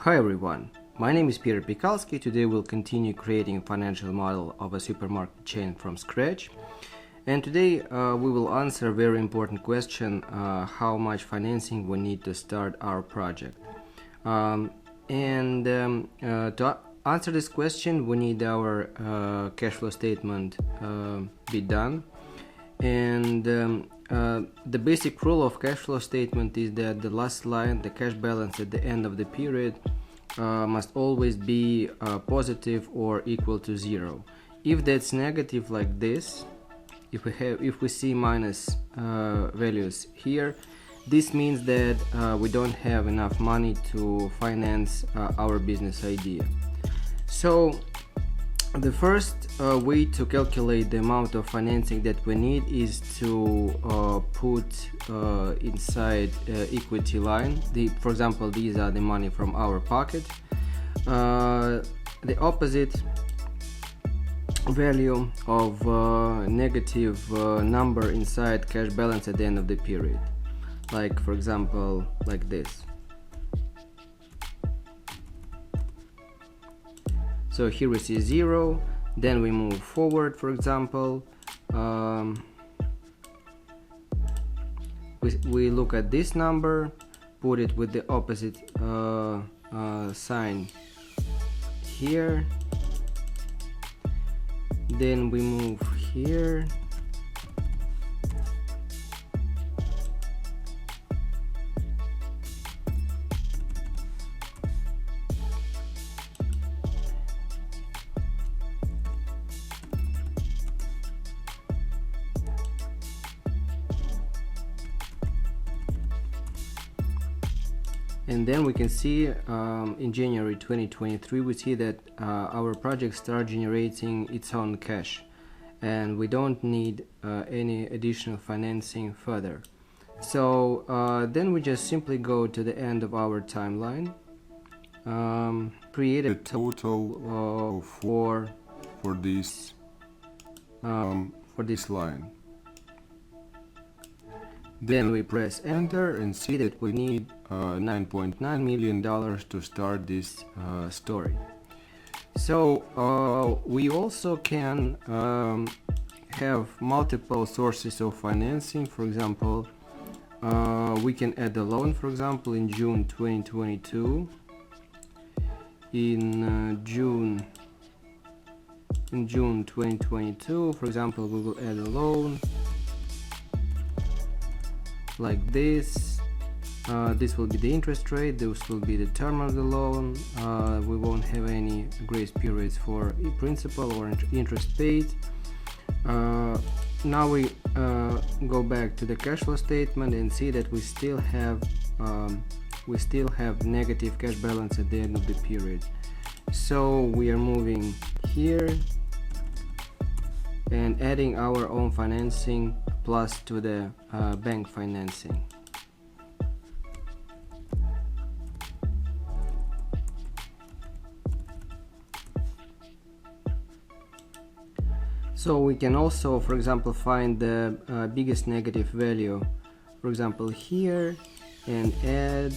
Hi everyone, my name is Piterpakulski. Today we'll continue creating a financial model of a supermarket chain from scratch. And today we will answer a very important question, how much financing we need to start our project. To answer this question, we need our cash flow statement be done. And the basic rule of cash flow statement is that the last line, the cash balance at the end of the period, must always be positive or equal to zero. If that's negative like this, if we see minus values here, this means that we don't have enough money to finance our business idea. So the first way to calculate the amount of financing that we need is to put inside equity line. For example, these are the money from our pocket. The opposite value of negative number inside cash balance at the end of the period. Like, for example, like this. So here we see 0, then we move forward, for example, we look at this number, put it with the opposite sign here, then we move here, and then we can see in January 2023 we see that our project starts generating its own cash and we don't need any additional financing further. So then we just simply go to the end of our timeline, create a total for this line. Then we press enter and see that we need $9.9 million to start this story. So we also can have multiple sources of financing. For example, we can add a loan, for example, in June 2022. In June 2022, for example, we will add a loan like this. This will be the interest rate, this will be the term of the loan. We won't have any grace periods for principal or interest paid. Now we go back to the cash flow statement and see that we still have negative cash balance at the end of the period. So we are moving here and adding our own financing plus to the bank financing. So we can also, for example, find the biggest negative value, for example, here, and add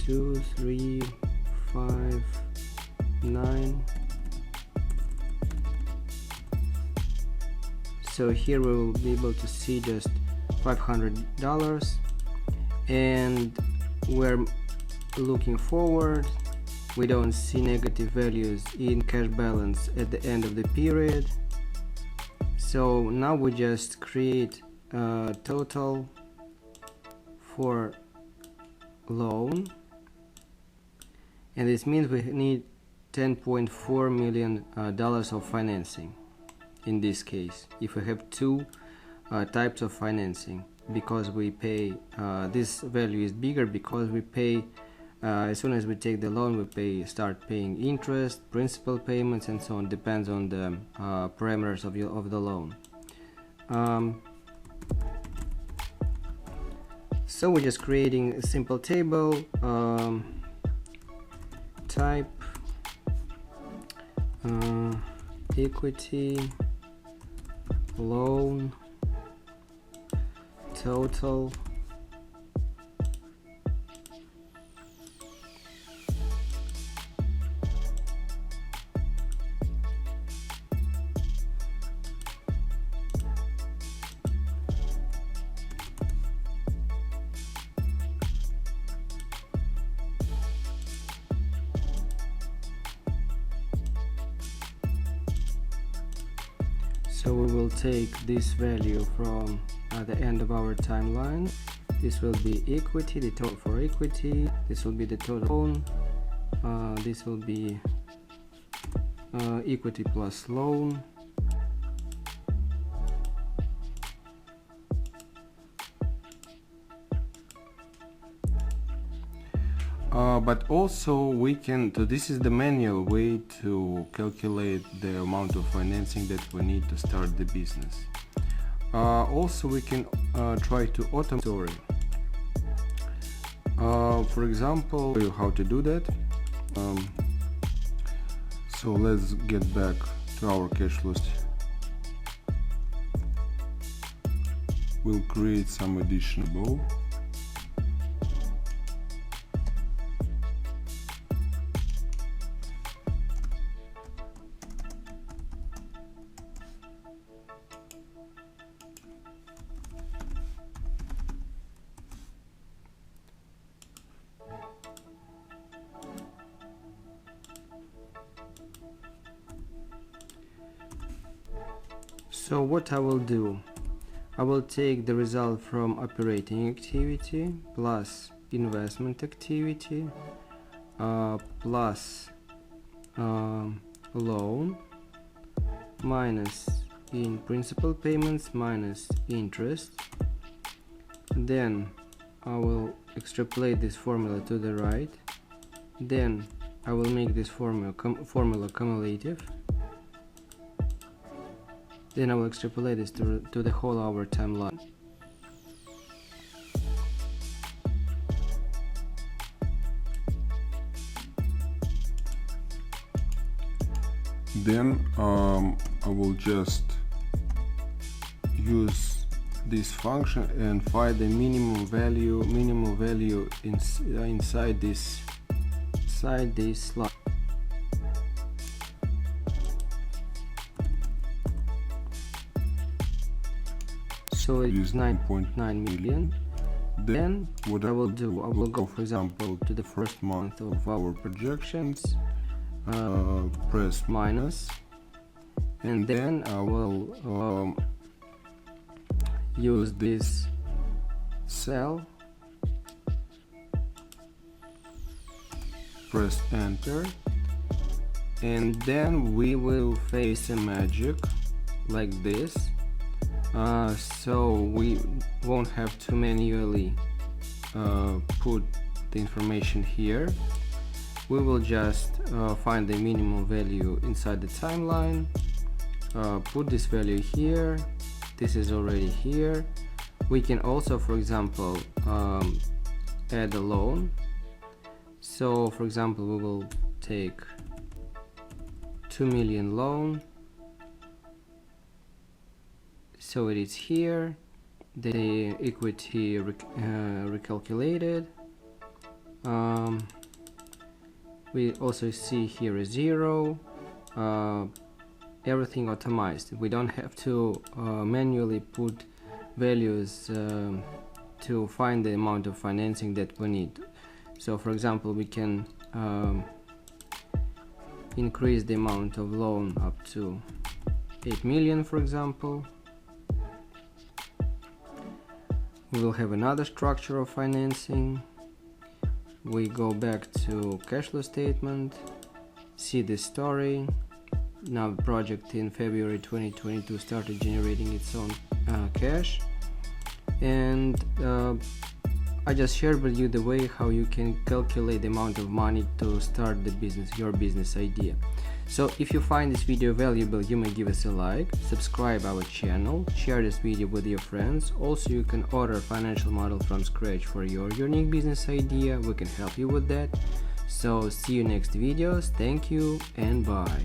2, 3, 5, 9. So here we will be able to see just $500, and we're looking forward. We don't see negative values in cash balance at the end of the period. So now we just create a total for loan, and this means we need $10.4 million of financing in this case, if we have two types of financing, because we pay this value is bigger because we pay as soon as we take the loan, we start paying interest, principal payments, and so on. Depends on the parameters of the loan. So we're just creating a simple table, type equity, loan, total, So we will take this value from the end of our timeline. This will be equity, the total for equity. This will be the total loan. This will be equity plus loan. But also we can, so this is the manual way to calculate the amount of financing that we need to start the business. Also we can try to automate story. For example, how to do that. So let's get back to our cash flow. We'll create some additional. So what I will do, I will take the result from operating activity plus investment activity plus loan minus in principal payments minus interest. Then I will extrapolate this formula to the right. Then I will make this formula cumulative. Then I will extrapolate this to the whole hour timeline. Then I will just use this function and find the minimum value inside this slide. So it is 9.9 million. Then what I will do, I will go, for example, to the first month of our projections, press minus, and then I will use this cell, press enter, and then we will face a magic like this. So we won't have to manually put the information here. We will just find the minimum value inside the timeline, put this value here. This is already here. We can also, for example, add a loan. So for example, we will take 2 million loan. So it is here, the equity recalculated. We also see here a 0, everything automized. We don't have to manually put values to find the amount of financing that we need. So for example, we can increase the amount of loan up to 8 million, for example. We will have another structure of financing. We go back to cash flow statement, see the story. Now the project in February 2022 started generating its own cash, and I just shared with you the way how you can calculate the amount of money to start the business, your business idea. So if you find this video valuable, you may give us a like, subscribe our channel, share this video with your friends. Also, you can order a financial model from scratch for your unique business idea. We can help you with that. So see you next videos. Thank you and bye.